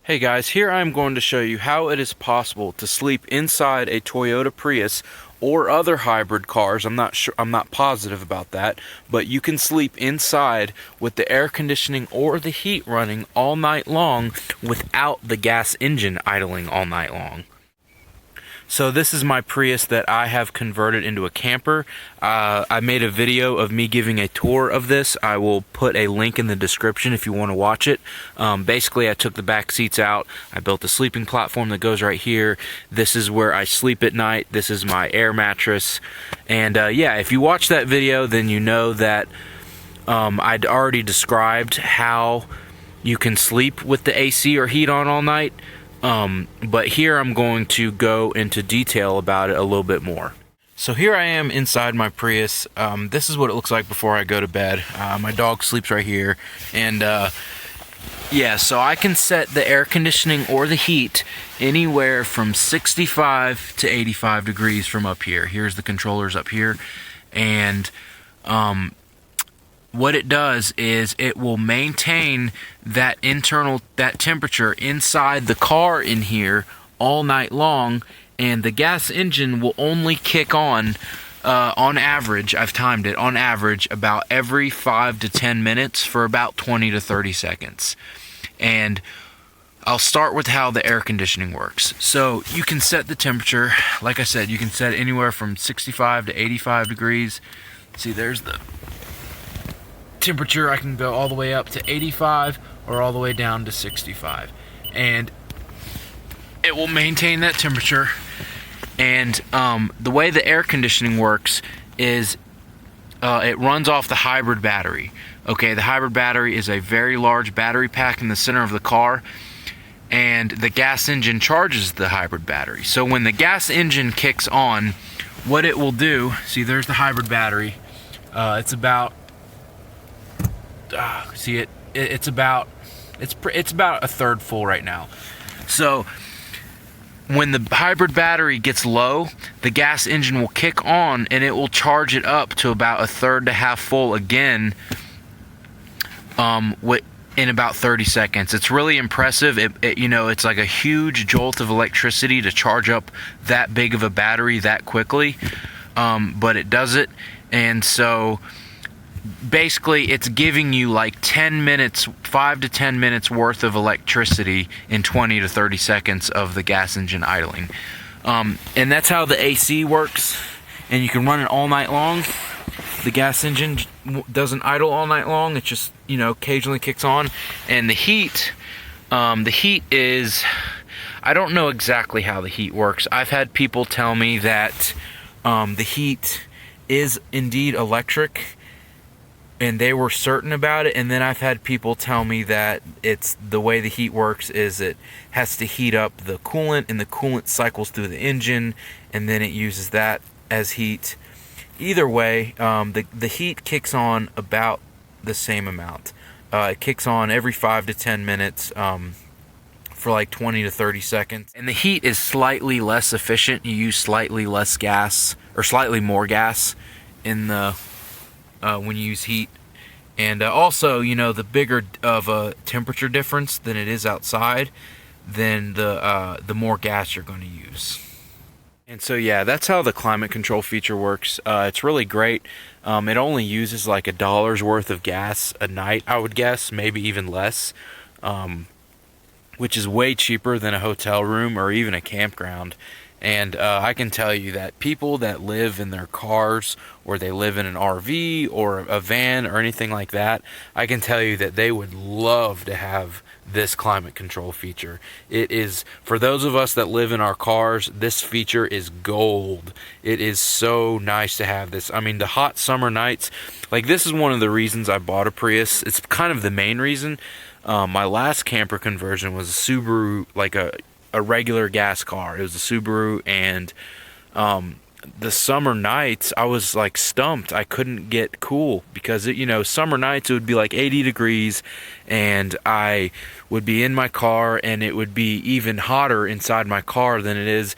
Hey guys, here I'm going to show you how it is possible to sleep inside a Toyota Prius or other hybrid cars. I'm not positive about that, but you can sleep inside with the air conditioning or the heat running all night long without the gas engine idling all night long. So this is my Prius that I have converted into a camper. I made a video of me giving a tour of this. I will put a link in the description if you want to watch it. Basically, I took the back seats out. I built a sleeping platform that goes right here. This is where I sleep at night. This is my air mattress. And yeah, if you watch that video, then you know that I'd already described how you can sleep with the AC or heat on all night. But here I'm going to go into detail about it a little bit more. So here I am inside my Prius. This is what it looks like before I go to bed. My dog sleeps right here. And yeah, so I can set the air conditioning or the heat anywhere from 65 to 85 degrees from up here. Here's the controllers up here. And what it does is it will maintain that temperature inside the car in here all night long, and the gas engine will only kick on average, I've timed it, on average about every 5 to 10 minutes for about 20 to 30 seconds. And I'll start with how the air conditioning works. So you can set the temperature, like I said, you can set it anywhere from 65 to 85 degrees. See, there's the temperature. I can go all the way up to 85 or all the way down to 65, and it will maintain that temperature. And the way the air conditioning works is it runs off the hybrid battery. Okay, the hybrid battery is a very large battery pack in the center of the car, and the gas engine charges the hybrid battery. So when the gas engine kicks on, what it will do, see, there's the hybrid battery. It's about it's about a third full right now. So when the hybrid battery gets low, the gas engine will kick on and it will charge it up to about a third to half full again in about 30 seconds. It's really impressive. It's like a huge jolt of electricity to charge up that big of a battery that quickly, but it does it. And so basically it's giving you like 10 minutes, 5 to 10 minutes worth of electricity in 20 to 30 seconds of the gas engine idling. And that's how the AC works, and you can run it all night long. The gas engine doesn't idle all night long. It just, occasionally kicks on. And the heat is, I don't know exactly how the heat works. I've had people tell me that the heat is indeed electric, and they were certain about it. And then I've had people tell me that it's the way the heat works is it has to heat up the coolant, and the coolant cycles through the engine, and then it uses that as heat. Either way, the heat kicks on about the same amount. It kicks on every 5 to 10 minutes for like 20 to 30 seconds. And the heat is slightly less efficient. You use slightly less gas, or slightly more gas in the when you use heat. And also, the bigger of a temperature difference than it is outside, then the more gas you're going to use. And so yeah, that's how the climate control feature works. It's really great. It only uses like $1 worth of gas a night, I would guess, maybe even less, which is way cheaper than a hotel room or even a campground. And I can tell you that people that live in their cars, or they live in an RV or a van or anything like that, I can tell you that they would love to have this climate control feature. It is, for those of us that live in our cars, this feature is gold. It is so nice to have this. I mean, the hot summer nights, like, this is one of the reasons I bought a Prius. It's kind of the main reason. My last camper conversion was a Subaru, like a regular gas car. It was a Subaru, and the summer nights I was like stumped. I couldn't get cool because summer nights it would be like 80 degrees, and I would be in my car, and it would be even hotter inside my car than it is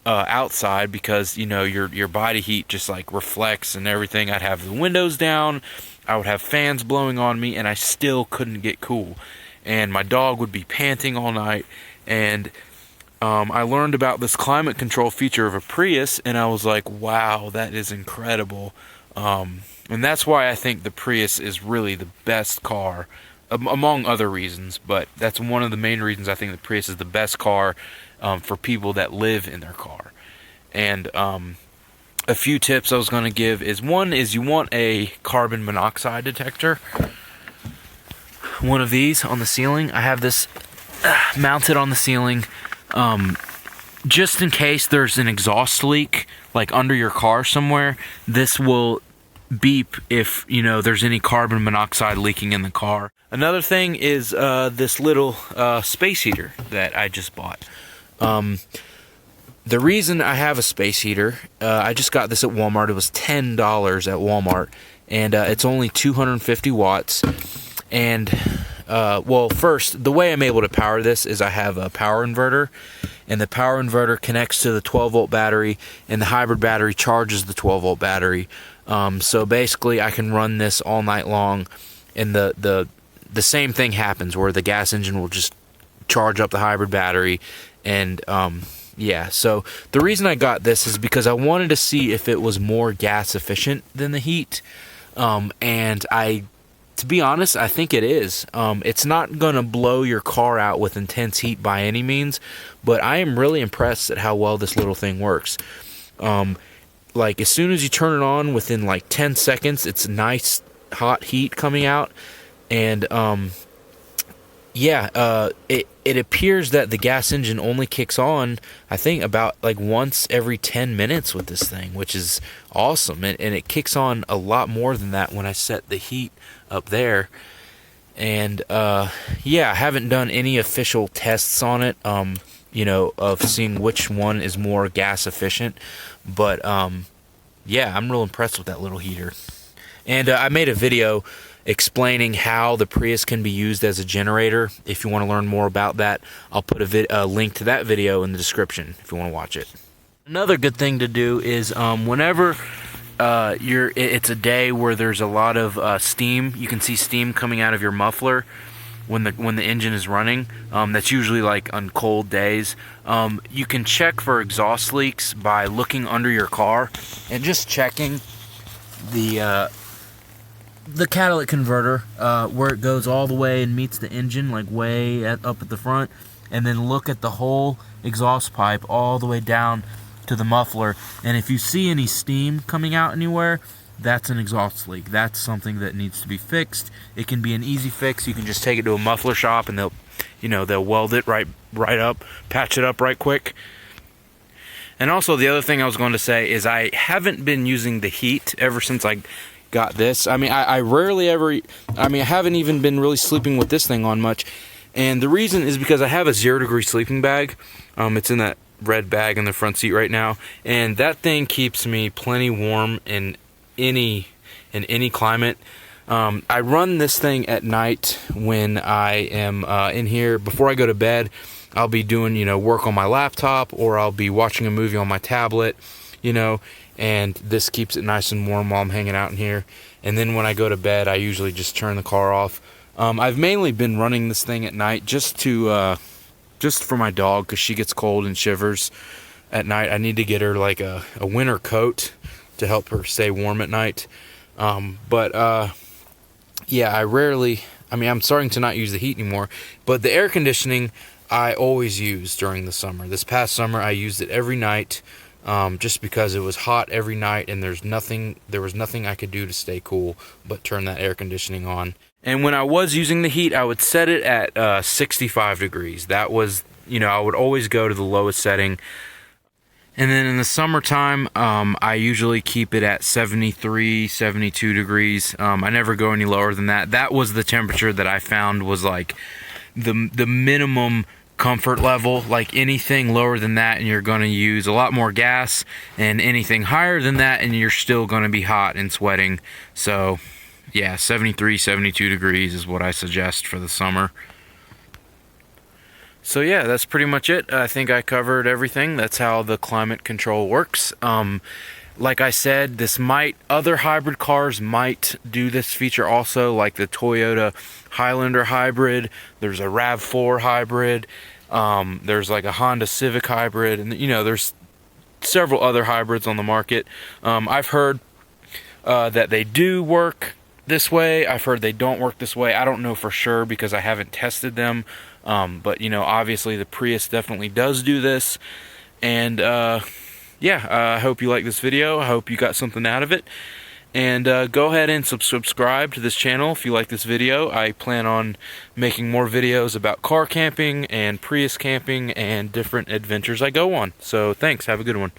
outside, because your body heat just like reflects and everything. I'd have the windows down, I would have fans blowing on me, and I still couldn't get cool. and my dog would be panting all night. And I learned about this climate control feature of a Prius, and I was like, wow, that is incredible. And that's why I think the Prius is really the best car, among other reasons, but that's one of the main reasons I think the Prius is the best car for people that live in their car. And a few tips I was going to give is, one is you want a carbon monoxide detector. One of these on the ceiling. I have this mounted on the ceiling just in case there's an exhaust leak like under your car somewhere. This will beep if there's any carbon monoxide leaking in the car. Another thing is this little space heater that I just bought. The reason I have a space heater, I just got this at Walmart. It was $10 at Walmart, and it's only 250 watts. And well, first, the way I'm able to power this is I have a power inverter, and the power inverter connects to the 12-volt battery, and the hybrid battery charges the 12-volt battery. So basically, I can run this all night long, and the same thing happens where the gas engine will just charge up the hybrid battery. And yeah, so the reason I got this is because I wanted to see if it was more gas efficient than the heat, and to be honest, I think it is. It's not going to blow your car out with intense heat by any means, but I am really impressed at how well this little thing works. Like, as soon as you turn it on, within like 10 seconds, it's nice hot heat coming out. And yeah, it appears that the gas engine only kicks on, I think, about like once every 10 minutes with this thing, which is awesome. And it kicks on a lot more than that when I set the heat up there. And yeah, I haven't done any official tests on it, of seeing which one is more gas efficient. But yeah, I'm real impressed with that little heater. And I made a video explaining how the Prius can be used as a generator. If you want to learn more about that, I'll put a link to that video in the description if you want to watch it. Another good thing to do is whenever it's a day where there's a lot of steam, you can see steam coming out of your muffler when the engine is running. That's usually like on cold days. You can check for exhaust leaks by looking under your car and just checking the catalytic converter, where it goes all the way and meets the engine, like way up at the front, and then look at the whole exhaust pipe all the way down to the muffler. And if you see any steam coming out anywhere, that's an exhaust leak. That's something that needs to be fixed. It can be an easy fix. You can just take it to a muffler shop and they'll weld it right up, patch it up right quick. And also, the other thing I was going to say is I haven't been using the heat ever since I got this. I mean, I rarely ever, I haven't even been really sleeping with this thing on much. And the reason is because I have a 0-degree sleeping bag. It's in that red bag in the front seat right now. And that thing keeps me plenty warm in any climate. I run this thing at night when I am in here. Before I go to bed, I'll be doing, work on my laptop, or I'll be watching a movie on my tablet, and this keeps it nice and warm while I'm hanging out in here. And then when I go to bed, I usually just turn the car off. I've mainly been running this thing at night just for my dog, because she gets cold and shivers at night. I need to get her like a winter coat to help her stay warm at night. But yeah, I'm starting to not use the heat anymore, but the air conditioning I always use during the summer. This past summer I used it every night, just because it was hot every night, and there was nothing I could do to stay cool but turn that air conditioning on. And when I was using the heat, I would set it at 65 degrees. That was, I would always go to the lowest setting. And then in the summertime, I usually keep it at 73, 72 degrees. I never go any lower than that. That was the temperature that I found was like the minimum comfort level. Like, anything lower than that and you're going to use a lot more gas, and anything higher than that and you're still going to be hot and sweating. So yeah, 73, 72 degrees is what I suggest for the summer. So yeah, that's pretty much it. I think I covered everything. That's how the climate control works. Like I said, other hybrid cars might do this feature also, like the Toyota Highlander hybrid. There's a RAV4 hybrid. There's like a Honda Civic hybrid, and there's several other hybrids on the market. I've heard that they do work this way. I've heard they don't work this way. I don't know for sure because I haven't tested them. But obviously the Prius definitely does do this. And yeah, I hope you like this video. I hope you got something out of it. And go ahead and subscribe to this channel if you like this video. I plan on making more videos about car camping and Prius camping and different adventures I go on. So thanks. Have a good one.